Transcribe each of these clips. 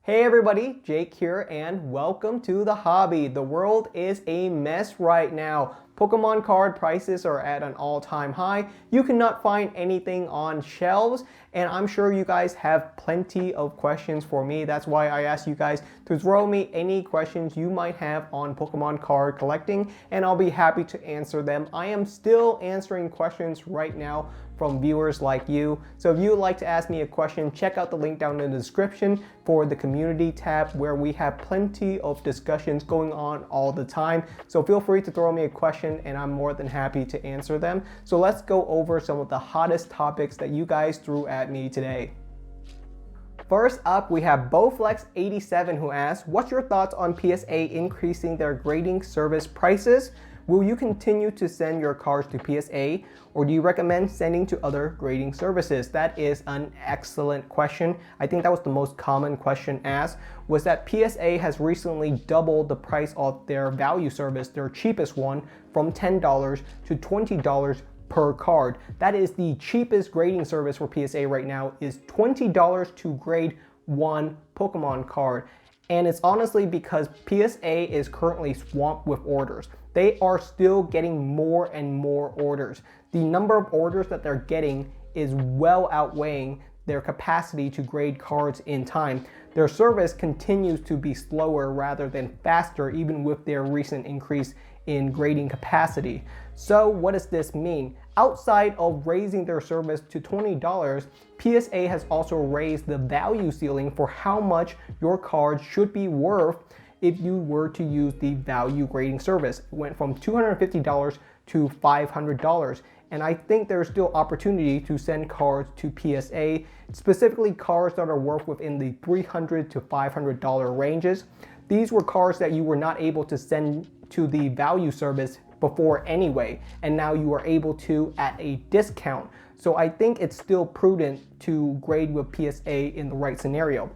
Hey everybody, Jake here and welcome to the hobby. The world is a mess right now. Pokemon card prices are at an all-time high. You cannot find anything on shelves, and I'm sure you guys have plenty of questions for me. That's why I asked you guys to throw me any questions you might have on Pokemon card collecting, and I'll be happy to answer them. I am still answering questions right now from viewers like you. So if you would like to ask me a question, check out the link down in the description for the community tab where we have plenty of discussions going on all the time. So feel free to throw me a question and I'm more than happy to answer them. So let's go over some of the hottest topics that you guys threw at me today. First up, we have Bowflex87 who asks, what's your thoughts on PSA increasing their grading service prices? Will you continue to send your cards to PSA, or do you recommend sending to other grading services? That is an excellent question. I think that was the most common question asked, was that PSA has recently doubled the price of their value service, their cheapest one, from $10 to $20 per card. That is the cheapest grading service for PSA right now, is $20 to grade one Pokemon card. And it's honestly because PSA is currently swamped with orders. They are still getting more and more orders. The number of orders that they're getting is well outweighing their capacity to grade cards in time. Their service continues to be slower rather than faster, even with their recent increase in grading capacity. So what does this mean? Outside of raising their service to $20, PSA has also raised the value ceiling for how much your card should be worth if you were to use the value grading service. It went from $250 to $500. And I think there's still opportunity to send cards to PSA, specifically cards that are worth within the $300 to $500 ranges. These were cards that you were not able to send to the value service before anyway, and now you are able to at a discount. So I think it's still prudent to grade with PSA in the right scenario.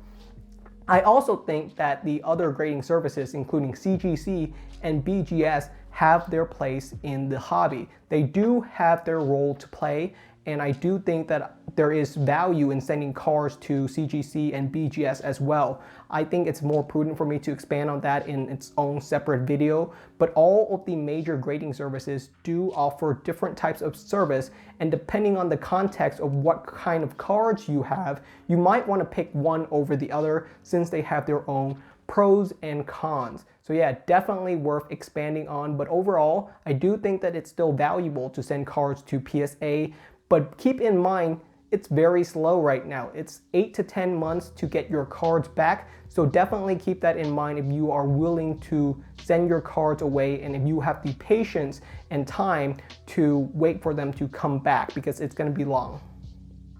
I also think that the other grading services, including CGC and BGS, have their place in the hobby. They do have their role to play, and I do think that there is value in sending cards to CGC and BGS as well. I think it's more prudent for me to expand on that in its own separate video, but all of the major grading services do offer different types of service, and depending on the context of what kind of cards you have, you might want to pick one over the other since they have their own pros and cons. So yeah, definitely worth expanding on, but overall, I do think that it's still valuable to send cards to PSA, but keep in mind, it's very slow right now. It's 8 to 10 months to get your cards back, so definitely keep that in mind if you are willing to send your cards away and if you have the patience and time to wait for them to come back, because it's going to be long.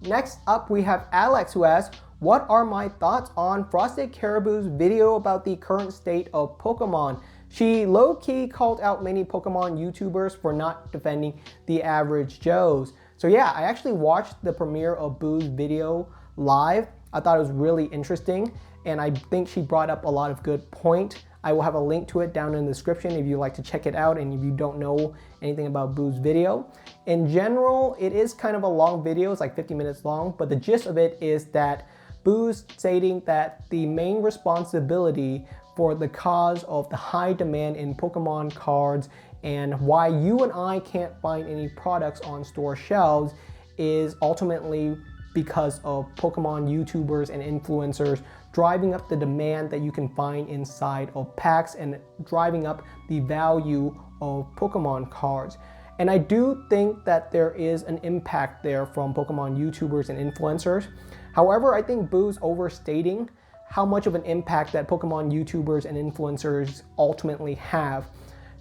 Next up, we have Alex who asks, what are my thoughts on Frosted Caribou's video about the current state of Pokemon? She low-key called out many Pokemon YouTubers for not defending the average Joes. So yeah, I actually watched the premiere of Boo's video live. I thought it was really interesting, and I think she brought up a lot of good points. I will have a link to it down in the description if you'd like to check it out and if you don't know anything about Boo's video. In general, it is kind of a long video, it's like 50 minutes long, but the gist of it is that Boo's stating that the main responsibility for the cause of the high demand in Pokemon cards and why you and I can't find any products on store shelves is ultimately because of Pokemon YouTubers and influencers driving up the demand that you can find inside of packs and driving up the value of Pokemon cards. And I do think that there is an impact there from Pokemon YouTubers and influencers. However, I think Boo's overstating how much of an impact that Pokemon YouTubers and influencers ultimately have.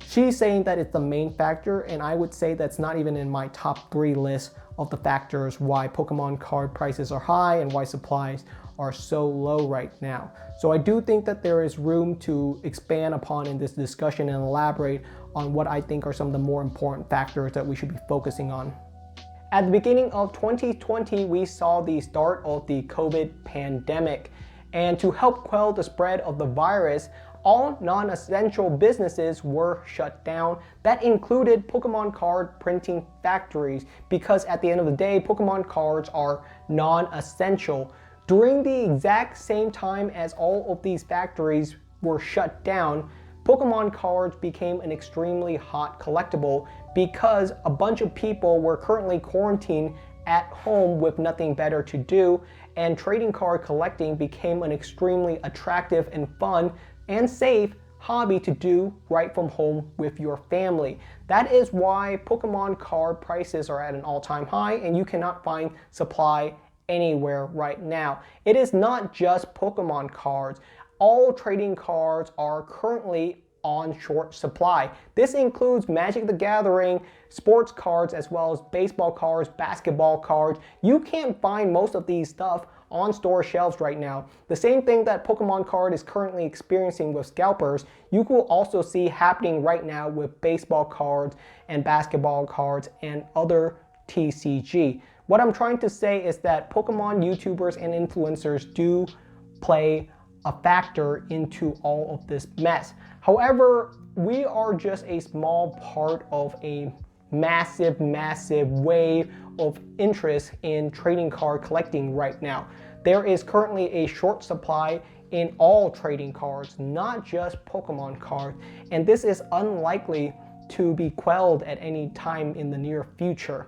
She's saying that it's the main factor, and I would say that's not even in my top 3 list of the factors why Pokemon card prices are high and why supplies are so low right now. So I do think that there is room to expand upon in this discussion and elaborate on what I think are some of the more important factors that we should be focusing on. At the beginning of 2020, we saw the start of the COVID pandemic. And to help quell the spread of the virus, all non-essential businesses were shut down. That included Pokemon card printing factories, because at the end of the day, Pokemon cards are non-essential. During the exact same time as all of these factories were shut down, Pokemon cards became an extremely hot collectible because a bunch of people were currently quarantined at home with nothing better to do, and trading card collecting became an extremely attractive and fun and safe hobby to do right from home with your family. That is why Pokemon card prices are at an all-time high and you cannot find supply anywhere right now. It is not just Pokemon cards. All trading cards are currently on short supply. This includes Magic the Gathering, sports cards, as well as baseball cards, basketball cards. You can't find most of these stuff on store shelves right now. The same thing that Pokemon card is currently experiencing with scalpers, you will also see happening right now with baseball cards and basketball cards and other TCG. What I'm trying to say is that Pokemon YouTubers and influencers do play a factor into all of this mess. However, we are just a small part of a massive wave of interest in trading card collecting right now. There is currently a short supply in all trading cards, not just Pokemon cards, and this is unlikely to be quelled at any time in the near future.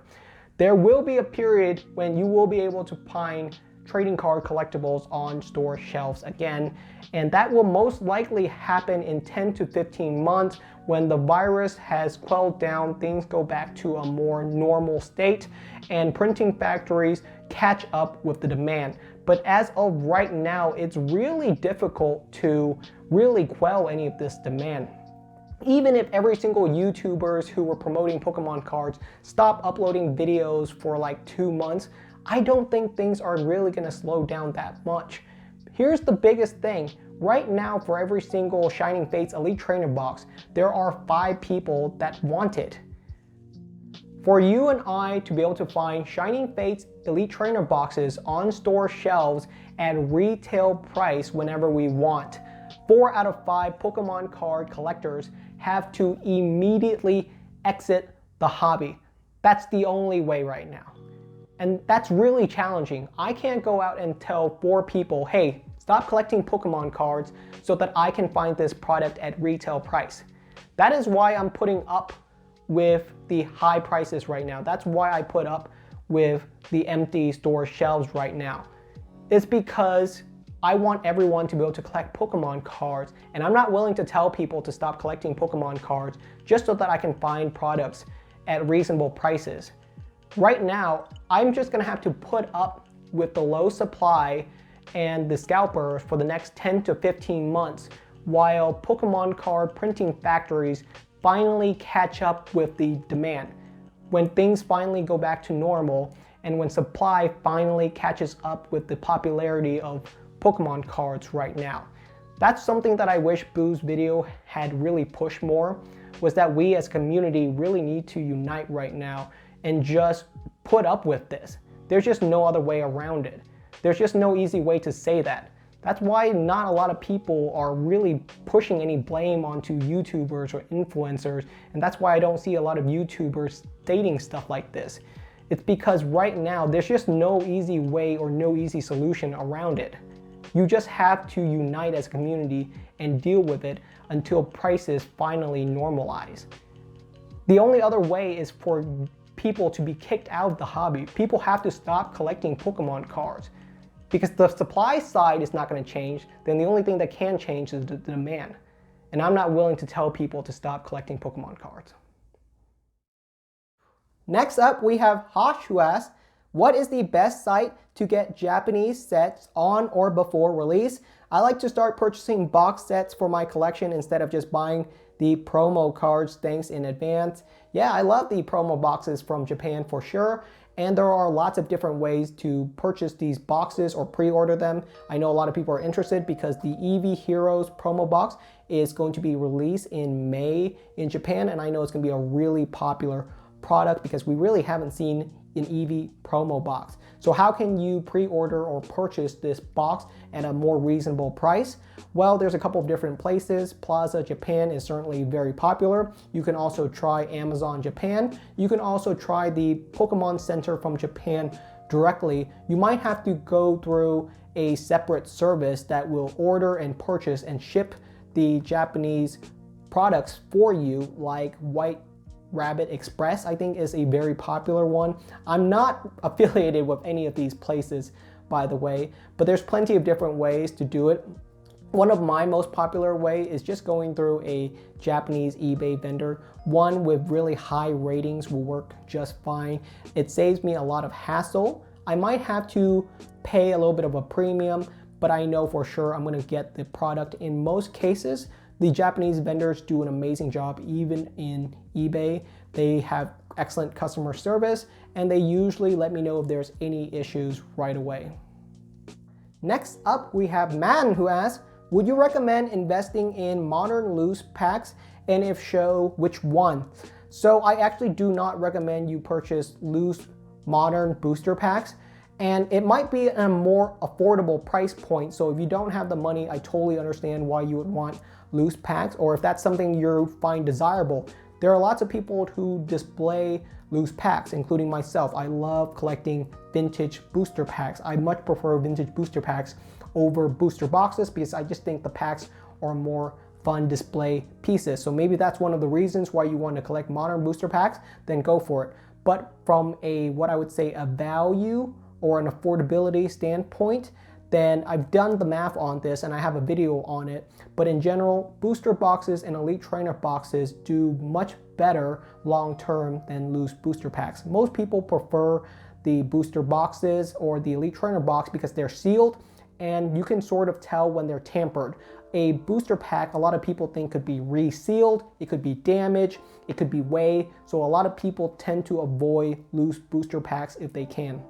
There will be a period when you will be able to find trading card collectibles on store shelves again, and that will most likely happen in 10 to 15 months when the virus has quelled down, things go back to a more normal state, and printing factories catch up with the demand. But as of right now, it's really difficult to really quell any of this demand. Even if every single YouTubers who were promoting Pokemon cards stop uploading videos for like 2 months, I don't think things are really going to slow down that much. Here's the biggest thing. Right now, for every single Shining Fates Elite Trainer box, there are 5 people that want it. For you and I to be able to find Shining Fates Elite Trainer boxes on store shelves at retail price whenever we want, 4 out of 5 Pokemon card collectors have to immediately exit the hobby. That's the only way right now. And that's really challenging. I can't go out and tell 4 people, hey, stop collecting Pokemon cards so that I can find this product at retail price. That is why I'm putting up with the high prices right now. That's why I put up with the empty store shelves right now. It's because I want everyone to be able to collect Pokemon cards, and I'm not willing to tell people to stop collecting Pokemon cards just so that I can find products at reasonable prices. Right now, I'm just gonna have to put up with the low supply and the scalpers for the next 10 to 15 months while Pokemon card printing factories finally catch up with the demand. When things finally go back to normal and when supply finally catches up with the popularity of Pokemon cards right now. That's something that I wish Boo's video had really pushed more, was that we as a community really need to unite right now and just put up with this. There's just no other way around it. There's just no easy way to say that. That's why not a lot of people are really pushing any blame onto YouTubers or influencers, and that's why I don't see a lot of YouTubers stating stuff like this. It's because right now there's just no easy way or no easy solution around it. You just have to unite as a community and deal with it until prices finally normalize. The only other way is for people to be kicked out of the hobby. People have to stop collecting Pokemon cards. Because the supply side is not going to change, then the only thing that can change is the demand. And I'm not willing to tell people to stop collecting Pokemon cards. Next up, we have Hosh, who asks, what is the best site to get Japanese sets on or before release? I like to start purchasing box sets for my collection instead of just buying the promo cards, thanks in advance. Yeah, I love the promo boxes from Japan for sure. And there are lots of different ways to purchase these boxes or pre-order them. I know a lot of people are interested because the Eevee Heroes promo box is going to be released in May in Japan, and I know it's going to be a really popular product because we really haven't seen an Eevee promo box. So how can you pre-order or purchase this box at a more reasonable price? Well, there's a couple of different places. Plaza Japan is certainly very popular. You can also try Amazon Japan. You can also try the Pokemon Center from Japan directly. You might have to go through a separate service that will order and purchase and ship the Japanese products for you, like White Rabbit Express, I think, is a very popular one. I'm not affiliated with any of these places, by the way, but there's plenty of different ways to do it. One of my most popular way is just going through a Japanese eBay vendor. One with really high ratings will work just fine. It saves me a lot of hassle. I might have to pay a little bit of a premium, but I know for sure I'm gonna get the product. In most cases, the Japanese vendors do an amazing job. Even in eBay, they have excellent customer service, and they usually let me know if there's any issues right away. Next up, we have Man, who asks, would you recommend investing in modern loose packs? And if so, which one? So I actually do not recommend you purchase loose modern booster packs. And it might be a more affordable price point. So if you don't have the money, I totally understand why you would want loose packs, or if that's something you find desirable. There are lots of people who display loose packs, including myself. I love collecting vintage booster packs. I much prefer vintage booster packs over booster boxes because I just think the packs are more fun display pieces. So maybe that's one of the reasons why you want to collect modern booster packs, then go for it. But from a, what I would say, a value or an affordability standpoint, then I've done the math on this and I have a video on it. But in general, booster boxes and elite trainer boxes do much better long-term than loose booster packs. Most people prefer the booster boxes or the elite trainer box because they're sealed and you can sort of tell when they're tampered. A booster pack, a lot of people think could be resealed, it could be damaged, it could be weighed. So a lot of people tend to avoid loose booster packs if they can.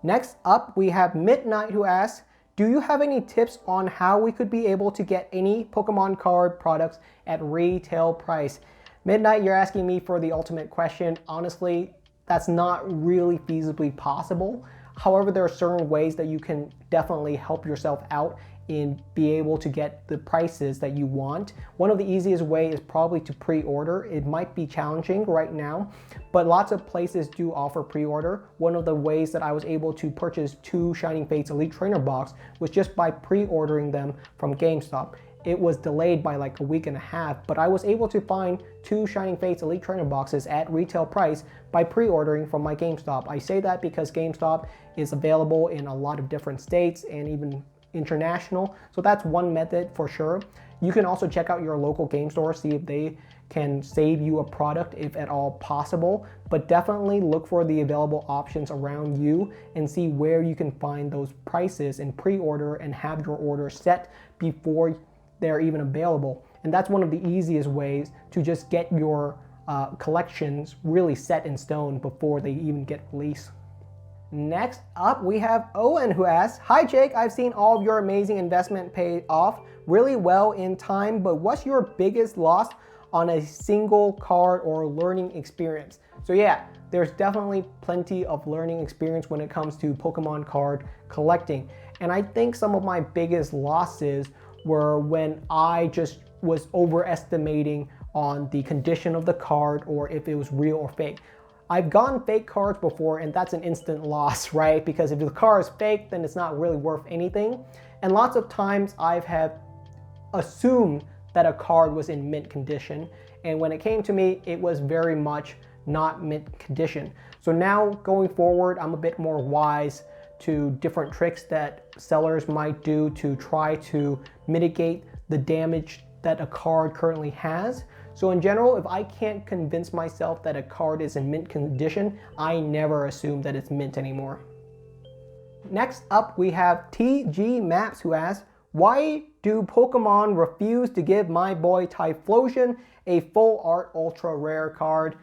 Next up, we have Midnight, who asks, do you have any tips on how we could be able to get any Pokemon card products at retail price? Midnight, you're asking me for the ultimate question. Honestly, that's not really feasibly possible. However, there are certain ways that you can definitely help yourself out in be able to get the prices that you want. One of the easiest ways is probably to pre-order. It might be challenging right now, but lots of places do offer pre-order. One of the ways that I was able to purchase 2 Shining Fates Elite Trainer box was just by pre-ordering them from GameStop. It was delayed by like a week and a half, but I was able to find 2 Shining Fates Elite Trainer boxes at retail price by pre-ordering from my GameStop. I say that because GameStop is available in a lot of different states and even international. So that's one method for sure. You can also check out your local game store, see if they can save you a product if at all possible, but definitely look for the available options around you and see where you can find those prices and pre-order and have your order set before they're even available. And that's one of the easiest ways to just get your collections really set in stone before they even get released. Next up, we have Owen, who asks, hi Jake, I've seen all of your amazing investment pay off really well in time, but what's your biggest loss on a single card or learning experience? So yeah, there's definitely plenty of learning experience when it comes to Pokemon card collecting. And I think some of my biggest losses were when I just was overestimating on the condition of the card or if it was real or fake. I've gotten fake cards before and that's an instant loss, right? Because if the card is fake, then it's not really worth anything. And lots of times I've assumed that a card was in mint condition. And when it came to me, it was very much not mint condition. So now going forward, I'm a bit more wise to different tricks that sellers might do to try to mitigate the damage that a card currently has. So in general, if I can't convince myself that a card is in mint condition, I never assume that it's mint anymore. Next up, we have TG Maps, who asks, why do Pokemon refuse to give my boy Typhlosion a full art ultra rare card?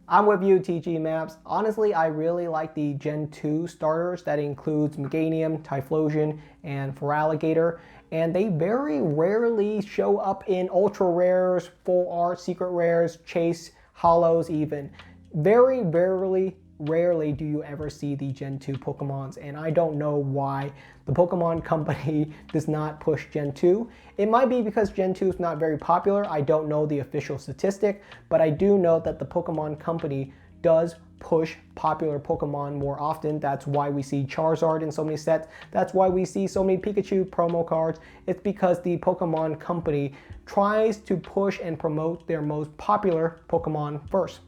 I'm with you, TG Maps. Honestly, I really like the Gen 2 starters that includes Meganium, Typhlosion, and Feraligatr. And they very rarely show up in ultra rares, full art, secret rares, chase, holos even. Very rarely do you ever see the Gen 2 Pokemons, and I don't know why the Pokemon company does not push Gen 2. It might be because Gen 2 is not very popular. I don't know the official statistic, but I do know that the Pokemon company does push popular Pokemon more often. That's why we see Charizard in so many sets. That's why we see so many Pikachu promo cards. It's because the Pokemon company tries to push and promote their most popular Pokemon first.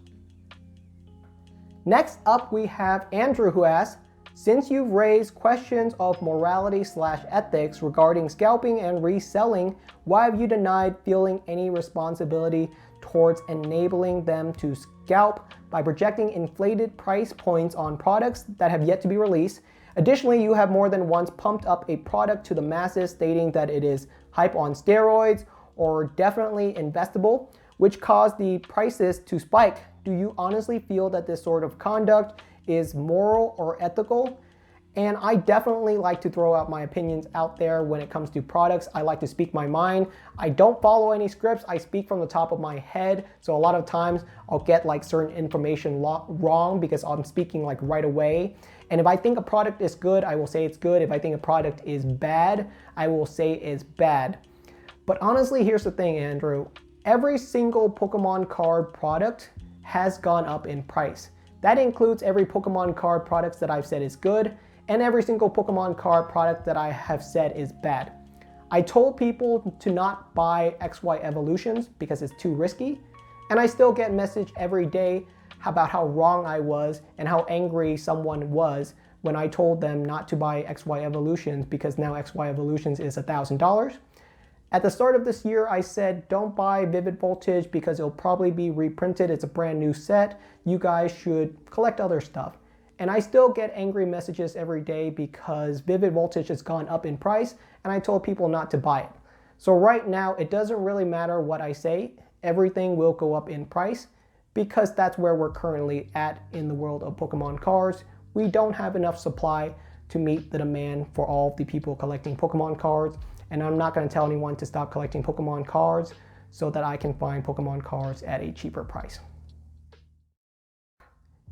Next up, we have Andrew, who asks, since you've raised questions of morality/ethics regarding scalping and reselling, why have you denied feeling any responsibility towards enabling them to scalp by projecting inflated price points on products that have yet to be released? Additionally, you have more than once pumped up a product to the masses stating that it is hype on steroids or definitely investable, which caused the prices to spike. Do you honestly feel that this sort of conduct is moral or ethical? And I definitely like to throw out my opinions out there when it comes to products. I like to speak my mind. I don't follow any scripts. I speak from the top of my head. So a lot of times I'll get like certain information wrong because I'm speaking like right away. And if I think a product is good, I will say it's good. If I think a product is bad, I will say it's bad. But honestly, here's the thing, Andrew. Every single Pokemon card product has gone up in price. That includes every Pokemon card product that I've said is good and every single Pokemon card product that I have said is bad. I told people to not buy XY evolutions because it's too risky, and I still get message every day about how wrong I was and how angry someone was when I told them not to buy XY evolutions because now XY evolutions is $1,000. At the start of this year, I said, don't buy Vivid Voltage because it'll probably be reprinted. It's a brand new set. You guys should collect other stuff. And I still get angry messages every day because Vivid Voltage has gone up in price and I told people not to buy it. So right now, it doesn't really matter what I say. Everything will go up in price because that's where we're currently at in the world of Pokemon cards. We don't have enough supply to meet the demand for all of the people collecting Pokemon cards. And I'm not going to tell anyone to stop collecting Pokemon cards so that I can find Pokemon cards at a cheaper price.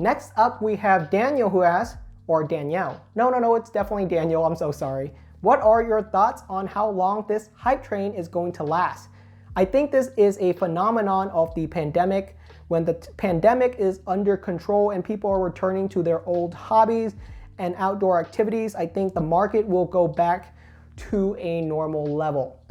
Next up, we have Daniel, who asks, or Danielle. No, it's definitely Daniel. I'm so sorry. What are your thoughts on how long this hype train is going to last? I think this is a phenomenon of the pandemic. When the pandemic is under control and people are returning to their old hobbies and outdoor activities, I think the market will go back to a normal level.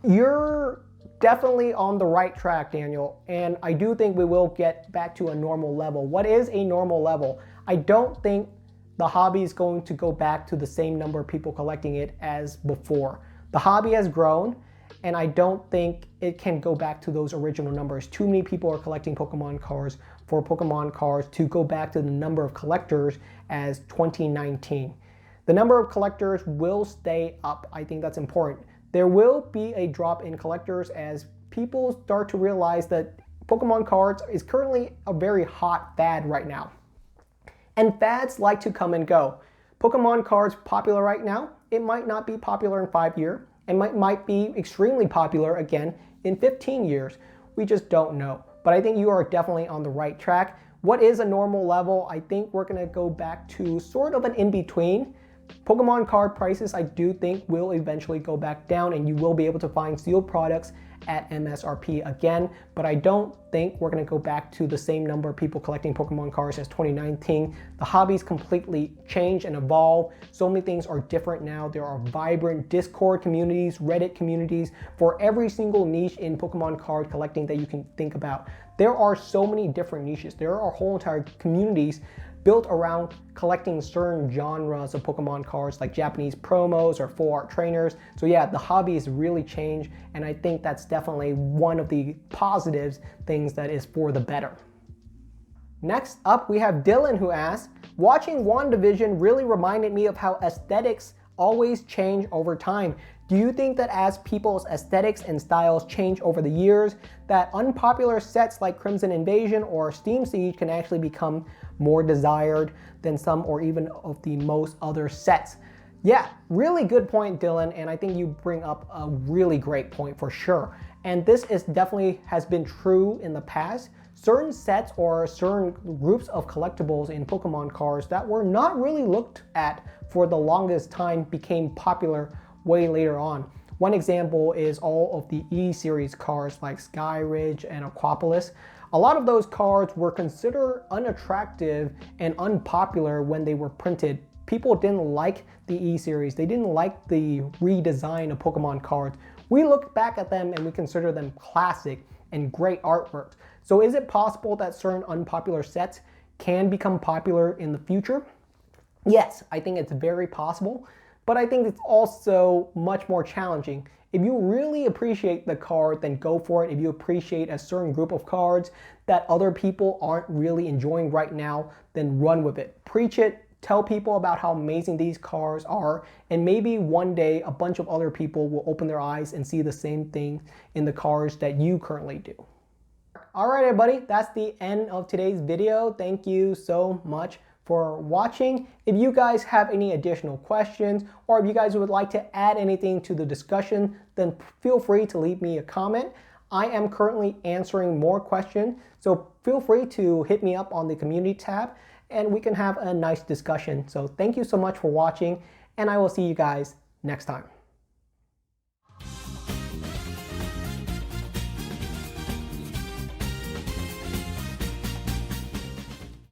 You're definitely on the right track, Daniel, and I do think we will get back to a normal level. What is a normal level? I don't think the hobby is going to go back to the same number of people collecting it as before. The hobby has grown, and I don't think it can go back to those original numbers. Too many people are collecting Pokemon cards for Pokemon cards to go back to the number of collectors as 2019. The number of collectors will stay up. I think that's important. There will be a drop in collectors as people start to realize that Pokemon cards is currently a very hot fad right now. And fads like to come and go. Pokemon cards popular right now, it might not be popular in 5 years, and might be extremely popular again in 15 years. We just don't know. But I think you are definitely on the right track. What is a normal level? I think we're gonna go back to sort of an in-between. Pokemon card prices, I do think, will eventually go back down and you will be able to find sealed products at MSRP again, but I don't think we're going to go back to the same number of people collecting Pokemon cards as 2019. The hobby's completely changed and evolved. So many things are different now. There are vibrant Discord communities, Reddit communities for every single niche in Pokemon card collecting that you can think about. There are so many different niches. There are whole entire communities built around collecting certain genres of Pokemon cards like Japanese promos or full art trainers. So yeah, the hobby has really changed, and I think that's definitely one of the positives things that is for the better. Next up, we have Dylan, who asks, watching WandaVision really reminded me of how aesthetics always change over time. Do you think that as people's aesthetics and styles change over the years, that unpopular sets like Crimson Invasion or Steam Siege can actually become more desired than some or even of the most other sets? Yeah, really good point, Dylan, and I think you bring up a really great point for sure. And this is definitely has been true in the past. Certain sets or certain groups of collectibles in Pokemon cards that were not really looked at for the longest time became popular way later on. One example is all of the E-series cards like Skyridge and Aquapolis. A lot of those cards were considered unattractive and unpopular when they were printed. People didn't like the E-series. They didn't like the redesign of Pokemon cards. We look back at them and we consider them classic and great artwork. So is it possible that certain unpopular sets can become popular in the future? Yes, I think it's very possible, but I think it's also much more challenging. If you really appreciate the card, then go for it. If you appreciate a certain group of cards that other people aren't really enjoying right now, then run with it. Preach it, tell people about how amazing these cards are, and maybe one day a bunch of other people will open their eyes and see the same thing in the cards that you currently do. All right, everybody, that's the end of today's video. Thank you so much for watching. If you guys have any additional questions, or if you guys would like to add anything to the discussion, then feel free to leave me a comment. I am currently answering more questions, so feel free to hit me up on the community tab and we can have a nice discussion. So thank you so much for watching, and I will see you guys next time.